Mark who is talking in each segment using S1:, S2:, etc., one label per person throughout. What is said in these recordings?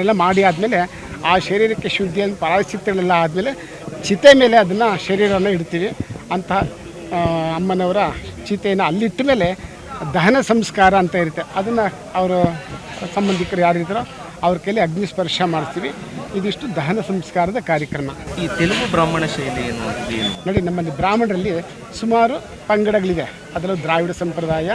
S1: ಎಲ್ಲ ಮಾಡಿ ಆದಮೇಲೆ ಆ ಶರೀರಕ್ಕೆ ಶುದ್ಧಿಯನ್ನು ಪ್ರಾಯಶ್ಚಿತ್ತಗಳೆಲ್ಲ ಆದಮೇಲೆ ಚಿತೆ ಮೇಲೆ ಅದನ್ನು ಶರೀರವನ್ನು ಇಡ್ತೀವಿ ಅಂತ ಅಮ್ಮನವರ ಚಿತೆಯನ್ನು ಅಲ್ಲಿಟ್ಟ ಮೇಲೆ ದಹನ ಸಂಸ್ಕಾರ ಅಂತ ಇರುತ್ತೆ. ಅದನ್ನು ಅವರ ಸಂಬಂಧಿಕರು ಯಾರಿದ್ದಾರೋ ಅವ್ರ ಕೈಲಿ ಅಗ್ನಿ ಸ್ಪರ್ಶ ಮಾಡ್ತೀವಿ. ಇದಿಷ್ಟು ದಹನ ಸಂಸ್ಕಾರದ ಕಾರ್ಯಕ್ರಮ.
S2: ಈ ತೆಲುಗು ಬ್ರಾಹ್ಮಣ ಶೈಲಿ ಏನು
S1: ನೋಡಿ, ನಮ್ಮಲ್ಲಿ ಬ್ರಾಹ್ಮಣರಲ್ಲಿ ಸುಮಾರು ಪಂಗಡಗಳಿದೆ. ಅದರಲ್ಲೂ ದ್ರಾವಿಡ ಸಂಪ್ರದಾಯ,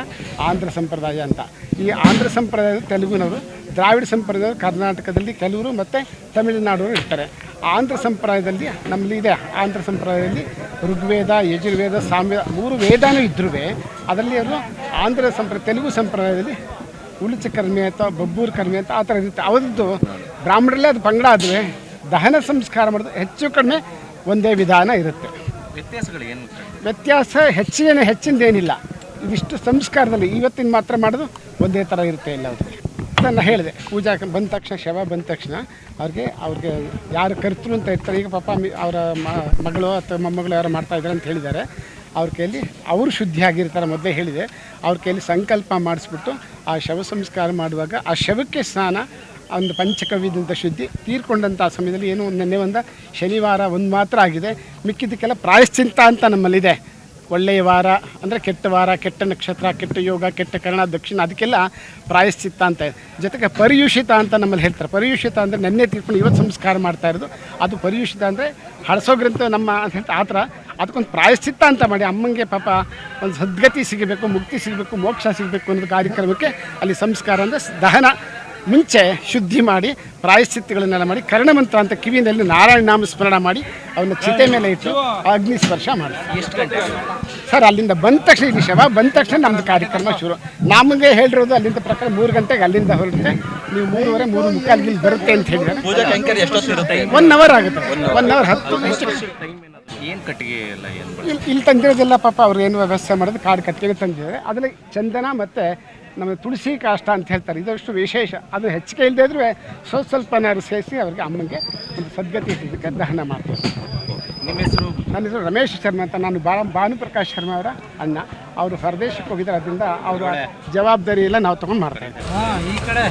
S1: ಆಂಧ್ರ ಸಂಪ್ರದಾಯ ಅಂತ. ಈ ಆಂಧ್ರ ಸಂಪ್ರದಾಯದ ತೆಲುಗುನವರು, ದ್ರಾವಿಡ ಸಂಪ್ರದಾಯದ ಕರ್ನಾಟಕದಲ್ಲಿ ಕೆಲವರು ಮತ್ತು ತಮಿಳುನಾಡವರು ಇರ್ತಾರೆ. ಆಂಧ್ರ ಸಂಪ್ರದಾಯದಲ್ಲಿ ನಮ್ಮಲ್ಲಿ ಇದೆ. ಆಂಧ್ರ ಸಂಪ್ರದಾಯದಲ್ಲಿ ಋಗ್ವೇದ, ಯಜುರ್ವೇದ, ಸಾಮವೇದ 3 ವೇದನೂ ಇದ್ರೂ ಅದರಲ್ಲಿ ಅವರು ಆಂಧ್ರ ತೆಲುಗು ಸಂಪ್ರದಾಯದಲ್ಲಿ ಉಳುಚ ಕರ್ಮೆ ಅಥವಾ ಬಬ್ಬೂರು ಕರ್ಮೆ ಅಂತ ಆ ಥರ ಇರುತ್ತೆ. ಅವರದ್ದು ಬ್ರಾಹ್ಮಣರಲ್ಲೇ ಅದು ಪಂಗಡ ಆದರೆ ದಹನ ಸಂಸ್ಕಾರ ಮಾಡೋದು ಹೆಚ್ಚು ಕಡಿಮೆ ಒಂದೇ ವಿಧಾನ ಇರುತ್ತೆ.
S2: ವ್ಯತ್ಯಾಸಗಳು ಏನು?
S1: ವ್ಯತ್ಯಾಸ ಹೆಚ್ಚಿಂದೇನಿಲ್ಲ. ಇದಿಷ್ಟು ಸಂಸ್ಕಾರದಲ್ಲಿ ಇವತ್ತಿನ ಮಾತ್ರ ಮಾಡೋದು ಒಂದೇ ಥರ ಇರುತ್ತೆ ಎಲ್ಲ. ಅವ್ರಿಗೆ ನಾನು ಹೇಳಿದೆ, ಪೂಜಾ ಬಂದ ತಕ್ಷಣ, ಶವ ಬಂದ ತಕ್ಷಣ ಅವ್ರಿಗೆ ಯಾರು ಕರ್ತರು ಅಂತ ಇರ್ತಾರೆ. ಈಗ ಪಾಪ ಅವರ ಮಗಳು ಅಥವಾ ಮೊಮ್ಮಗಳು ಯಾರು ಮಾಡ್ತಾಯಿದ್ದಾರೆ ಅಂತ ಹೇಳಿದ್ದಾರೆ. ಅವ್ರ ಕೈಯಲ್ಲಿ ಅವರು ಶುದ್ಧಿಯಾಗಿರ್ತಾರೆ. ಮೊದಲೇ ಹೇಳಿದೆ, ಅವ್ರ ಕೈಯಲ್ಲಿ ಸಂಕಲ್ಪ ಮಾಡಿಸ್ಬಿಟ್ಟು ಆ ಶವ ಸಂಸ್ಕಾರ ಮಾಡುವಾಗ ಆ ಶವಕ್ಕೆ ಸ್ನಾನ, ಒಂದು ಪಂಚಕವ್ಯದಂಥ ಶುದ್ಧಿ, ತೀರ್ಕೊಂಡಂಥ ಸಮಯದಲ್ಲಿ ಏನು ನೆನ್ನೆ ಶನಿವಾರ ಒಂದು ಮಾತ್ರ ಆಗಿದೆ. ಮಿಕ್ಕಿದ್ದಕ್ಕೆಲ್ಲ ಪ್ರಾಯಶ್ಚಿತ್ತ ಅಂತ ನಮ್ಮಲ್ಲಿದೆ. ಒಳ್ಳೆಯ ವಾರ ಅಂದರೆ ಕೆಟ್ಟ ವಾರ, ಕೆಟ್ಟ ನಕ್ಷತ್ರ, ಕೆಟ್ಟ ಯೋಗ, ಕೆಟ್ಟ ಕರ್ಣ, ದಕ್ಷಿಣ, ಅದಕ್ಕೆಲ್ಲ ಪ್ರಾಯಶ್ಚಿತ್ತ ಅಂತ ಇದೆ. ಜೊತೆಗೆ ಪರಿಯುಷಿತ ಅಂತ ನಮ್ಮಲ್ಲಿ ಹೇಳ್ತಾರೆ. ಪರಿಯುಷಿತ ಅಂದರೆ ನೆನ್ನೆ ತೀರ್ಕೊಂಡು ಇವತ್ತು ಸಂಸ್ಕಾರ ಮಾಡ್ತಾ ಇರೋದು. ಅದು ಪರಿಯುಷಿತ ಅಂದರೆ ಹಳಸೋಗ್ರಂತ ನಮ್ಮ ಅಂತ ಹೇಳ್ತಾ ಆ ಥರ ಅದಕ್ಕೊಂದು ಪ್ರಾಯಶ್ಚಿತ್ತ ಅಂತ ಮಾಡಿ ಅಮ್ಮಂಗೆ ಪಾಪ ಒಂದು ಸದ್ಗತಿ ಸಿಗಬೇಕು, ಮುಕ್ತಿ ಸಿಗಬೇಕು, ಮೋಕ್ಷ ಸಿಗಬೇಕು ಅನ್ನೋದು ಕಾರ್ಯಕ್ರಮಕ್ಕೆ ಅಲ್ಲಿ ಸಂಸ್ಕಾರ ಅಂದರೆ ದಹನ ಮುಂಚೆ ಶುದ್ಧಿ ಮಾಡಿ ಪ್ರಾಯಶ್ಚಿತ್ತಗಳನ್ನೆಲ್ಲ ಮಾಡಿ ಕರ್ಣಮಂತ್ರ ಅಂತ ಕಿವಿಯಲ್ಲಿ ನಾರಾಯಣ ನಾಮ ಸ್ಮರಣ ಮಾಡಿ ಅವನ್ನ ಚಿತೆ ಮೇಲೆ ಇಟ್ಟು ಅಗ್ನಿ ಸ್ಪರ್ಶ ಮಾಡಿ.
S2: ಎಷ್ಟು ಗಂಟೆ
S1: ಸರ್? ಅಲ್ಲಿಂದ ಬಂದ ತಕ್ಷಣ, ಇಲ್ಲಿ ಶವ ಬಂದ ತಕ್ಷಣ ನಮ್ಮದು ಕಾರ್ಯಕ್ರಮ ಶುರು. ನಮಗೆ ಹೇಳಿರೋದು ಅಲ್ಲಿಂದ ಪ್ರಕಾರ 3 ಗಂಟೆಗೆ ಅಲ್ಲಿಂದ ಹೊರಡುತ್ತೆ. ನೀವು 3:30, 3:45 ಇಲ್ಲಿ ಬರುತ್ತೆ ಅಂತ ಹೇಳಿದ್ದಾರೆ. 1 ಅವರ್ ಆಗುತ್ತೆ. 1 ಅವರ್ 10
S2: ಏನು ಕಟ್ಟಿಗೆ ಎಲ್ಲ
S1: ಇಲ್ಲಿ ತಂದಿರೋದೆಲ್ಲ ಪಾಪ ಅವ್ರು ಏನು ವ್ಯವಸ್ಥೆ ಮಾಡೋದು ಕಾಡು ಕಟ್ಟಿಗೆ ತಂದಿದ್ದಾರೆ. ಅದರಲ್ಲಿ ಚಂದನ ಮತ್ತು ನಮ್ಮ ತುಳಸಿ ಕಾಷ್ಟ ಅಂತ ಹೇಳ್ತಾರೆ. ಇದಷ್ಟು ವಿಶೇಷ. ಅದು ಹೆಚ್ಚಿಗೆ ಇಲ್ಲದೇ ಇದ್ರೂ ಸ್ವಲ್ಪನಾರು ಸೇರಿಸಿ ಅವ್ರಿಗೆ ಅಮ್ಮಂಗೆ ಒಂದು ಸದ್ಗತಿ ಇಟ್ಟಿದ್ದಕ್ಕೆ ದಹನ ಮಾಡ್ತೀವಿ.
S2: ನಿಮ್ಮ ಹೆಸರು?
S1: ನನ್ನ ಹೆಸರು ರಮೇಶ್ ಶರ್ಮಾ ಅಂತ. ನಾನು ಭಾನುಪ್ರಕಾಶ್ ಶರ್ಮಾ ಅವರ ಅಣ್ಣ. ಅವರು ಹೊರದೇಶಕ್ಕೆ ಹೋಗಿದ್ದಾರೆ. ಅದರಿಂದ ಅವರ ಜವಾಬ್ದಾರಿ ಎಲ್ಲ ನಾವು ತೊಗೊಂಡು ಮಾಡ್ತಾ ಇದ್ದೀವಿ.
S2: ಈ ಕಡೆ